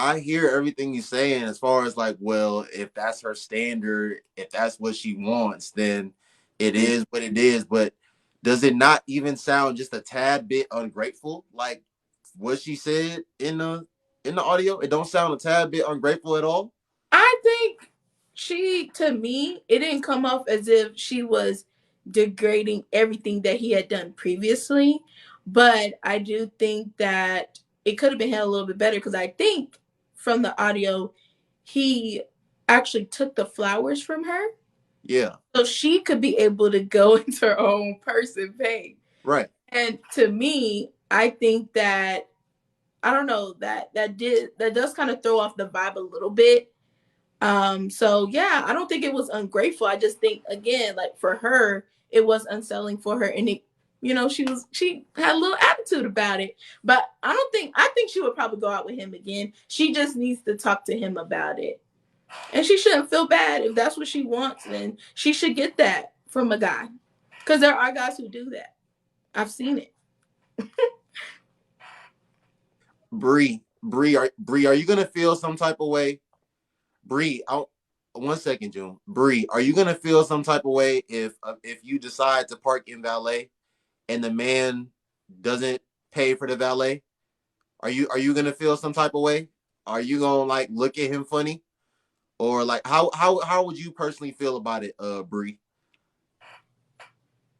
I hear everything you're saying as far as like, well, if that's her standard, if that's what she wants, then it is what it is. But does it not even sound just a tad bit ungrateful? Like what she said in the audio, it don't sound a tad bit ungrateful at all. I think to me, it didn't come off as if she was degrading everything that he had done previously. But I do think that it could have been handled a little bit better because I think from the audio, he actually took the flowers from her. Yeah. So she could be able to go into her own person pay. Right. And to me, I think that I don't know that does kind of throw off the vibe a little bit. So yeah, I don't think it was ungrateful. I just think again, like for her, it was unsettling for her, and it, she had a little attitude about it. But I think she would probably go out with him again. She just needs to talk to him about it, and she shouldn't feel bad if that's what she wants. Then she should get that from a guy, because there are guys who do that. I've seen it. Bree, are you gonna feel some type of way? Bree, one second, June. Bree, are you gonna feel some type of way if you decide to park in valet and the man doesn't pay for the valet? Are you gonna feel some type of way? Are you gonna like look at him funny, or like how would you personally feel about it, Bree?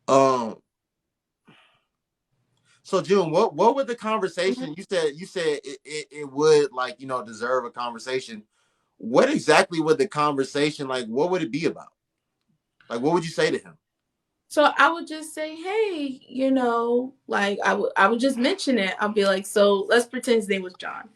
Um. So June, what would the conversation? You said it would like deserve a conversation. What exactly would the conversation like? What would it be about? Like, what would you say to him? So I would just say, hey, like I would just mention it. I'll be like, so let's pretend his name was John.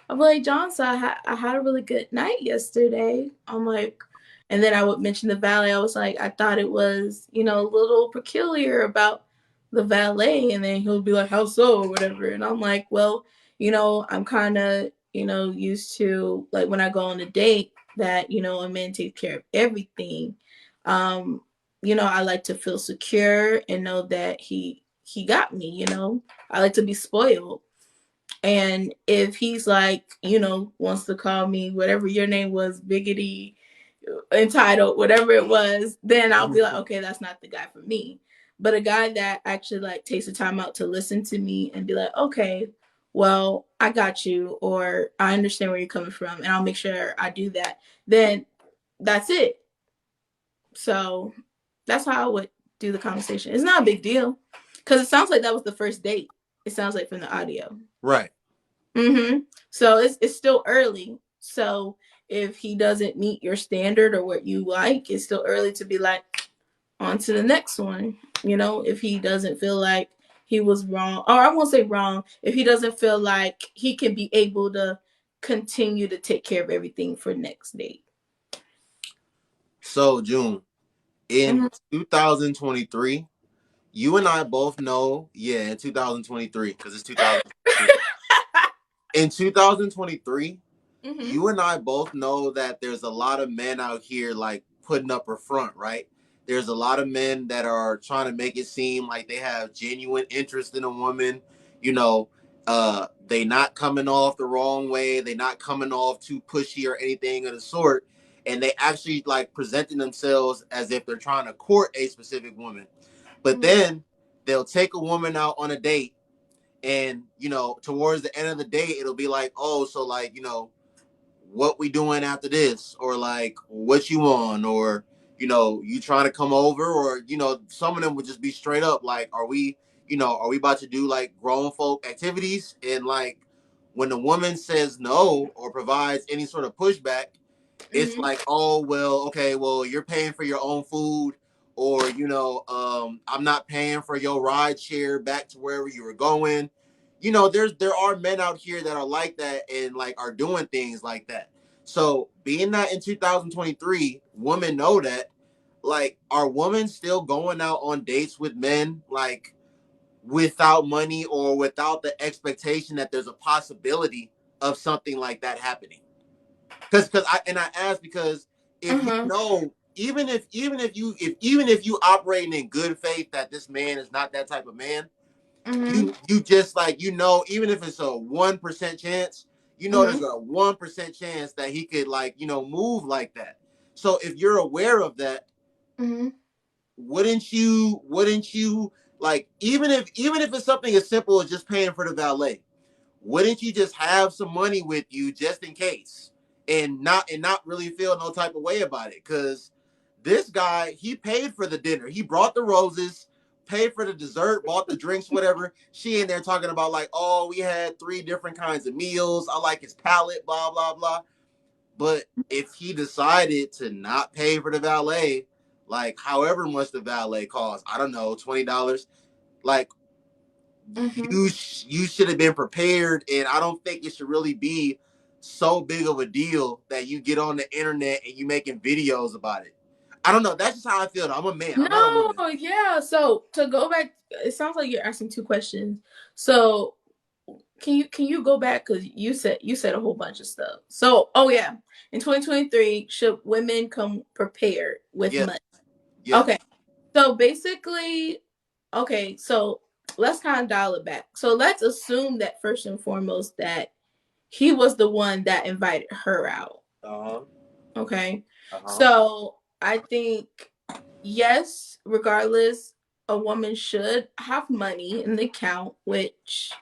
I'll be like, John, so I had a really good night yesterday. I'm like, and then I would mention the valet. I was like, I thought it was, a little peculiar about the valet. And then he'll be like, how so, or whatever. And I'm like, well, I'm kind of, used to like when I go on a date that, a man takes care of everything. Um, I like to feel secure and know that he got me, I like to be spoiled. And if he's like, wants to call me whatever your name was, biggity, entitled, whatever it was, then I'll be like, okay, that's not the guy for me. But a guy that actually like takes the time out to listen to me and be like, okay, well, I got you, or I understand where you're coming from, and I'll make sure I do that. Then that's it. So that's how I would do the conversation. It's not a big deal because it sounds like that was the first date. It sounds like from the audio. Right. So it's still early. So if he doesn't meet your standard or what you like, it's still early to be like on to the next one. If he doesn't feel like he was wrong, or I won't say wrong, if he doesn't feel like he can be able to continue to take care of everything for next date. So June, in Mm-hmm. 2023, you and I both know, yeah, in 2023, because it's 2023. In 2023, Mm-hmm. you and I both know that there's a lot of men out here like putting up a front, right? There's a lot of men that are trying to make it seem like they have genuine interest in a woman. You know, they not coming off the wrong way. They not coming off too pushy or anything of the sort. And they actually like presenting themselves as if they're trying to court a specific woman. But Mm-hmm. then they'll take a woman out on a date, and towards the end of the day it'll be like, oh, so like, what we doing after this, or like what you on, or you trying to come over, or some of them would just be straight up like, are we about to do like grown folk activities? And like when the woman says no or provides any sort of pushback, it's Mm-hmm. like, oh, well, okay, well, you're paying for your own food, or I'm not paying for your ride share back to wherever you were going. There are men out here that are like that and like are doing things like that. So being that in 2023 women know that, like, are women still going out on dates with men like without money or without the expectation that there's a possibility of something like that happening? Because I ask because if you Uh-huh. know, even if you operating in good faith that this man is not that type of man, Mm-hmm. you just like, even if it's a 1% chance, you know there's Mm-hmm. a 1% chance that he could like, move like that. So if you're aware of that, Mm-hmm. wouldn't you like, even if it's something as simple as just paying for the valet, wouldn't you just have some money with you just in case, and not really feel no type of way about it? Because this guy, he paid for the dinner, he brought the roses, paid for the dessert, bought the drinks, whatever. She in there talking about like, oh, we had three different kinds of meals, I like his palate, blah blah blah. But if he decided to not pay for the valet, like however much the valet costs, I don't know, $20, like Mm-hmm. you should have been prepared. And I don't think it should really be so big of a deal that you get on the internet and you making videos about it. I don't know. That's just how I feel. I'm a man. I'm not a No, woman. yeah. So to go back, it sounds like you're asking two questions. So can you go back, because you said a whole bunch of stuff. So oh yeah, in 2023, should women come prepared with Yes. money? Okay, Yes. so basically, okay, so let's kind of dial it back. So let's assume that first and foremost that he was the one that invited her out. Uh-huh. Okay. Uh-huh. So I think, yes, regardless, a woman should have money in the account, which,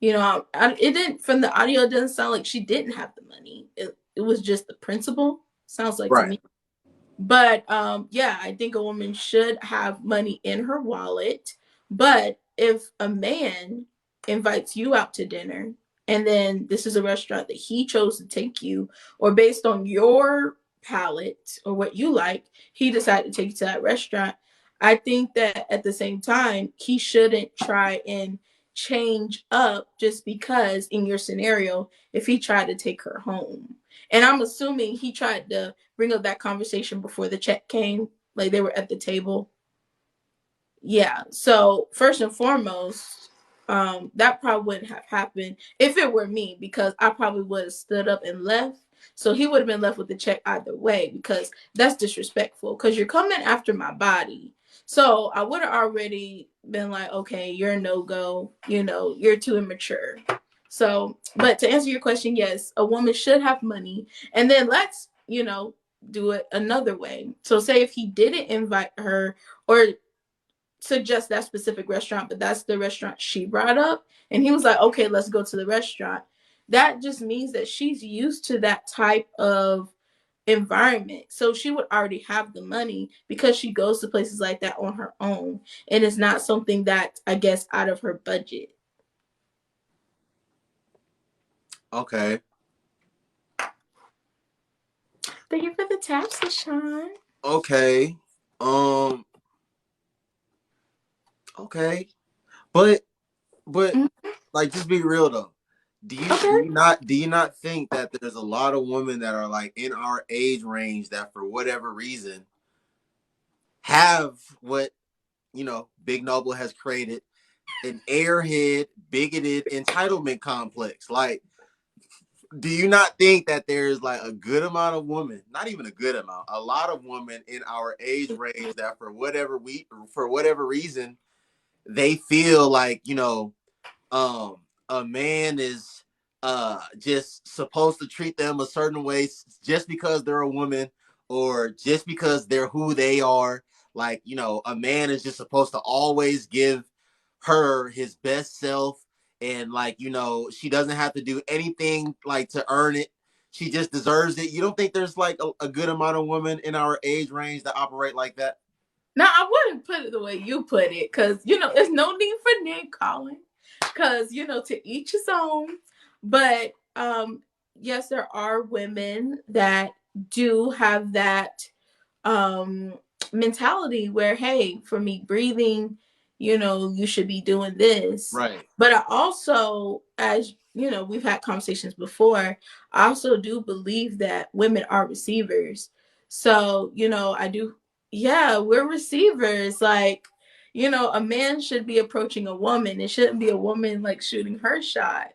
it didn't, from the audio, it doesn't sound like she didn't have the money. It was just the principle, sounds like to Right. me. But yeah, I think a woman should have money in her wallet. But if a man invites you out to dinner, and then this is a restaurant that he chose to take you, or based on your palate or what you like, he decided to take you to that restaurant, I think that at the same time, he shouldn't try and change up just because, in your scenario, if he tried to take her home. And I'm assuming he tried to bring up that conversation before the check came, like they were at the table. Yeah. So first and foremost, that probably wouldn't have happened if it were me, because I probably would have stood up and left. So he would have been left with the check either way, because that's disrespectful, because you're coming after my body. So I would have already been like, okay, you're a no go, you're too immature. So, but to answer your question, yes, a woman should have money. And then let's, do it another way. So say if he didn't invite her, or suggest that specific restaurant, but that's the restaurant she brought up. And he was like, okay, let's go to the restaurant. That just means that she's used to that type of environment. So she would already have the money because she goes to places like that on her own. And it's not something that, I guess, out of her budget. Okay. Thank you for the taps, Sean. Okay. Um. Okay. But but Mm-hmm. like, just be real though. Okay. Do you not think that there's a lot of women that are like in our age range that for whatever reason have what, Big Noble has created, an airhead, bigoted entitlement complex? Like, do you not think that there's like a good amount of women, not even a good amount, a lot of women in our age range that for whatever reason, they feel like, um a man is just supposed to treat them a certain way just because they're a woman, or just because they're who they are. Like, a man is just supposed to always give her his best self, and like, she doesn't have to do anything like to earn it. She just deserves it. You don't think there's like a good amount of women in our age range that operate like that? Now, I wouldn't put it the way you put it, because, there's no need for name calling, because, to each his own. But yes, there are women that do have that um mentality where, hey, for me breathing, you should be doing this. Right. But I also, as we've had conversations before, I also do believe that women are receivers. So I do. Yeah, we're receivers. Like, a man should be approaching a woman, it shouldn't be a woman like shooting her shot.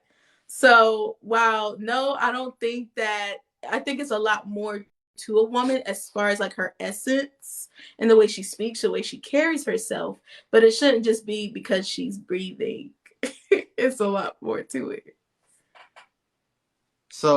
So while, no, I don't think that, I think it's a lot more to a woman as far as like her essence and the way she speaks, the way she carries herself. But it shouldn't just be because she's breathing. It's a lot more to it.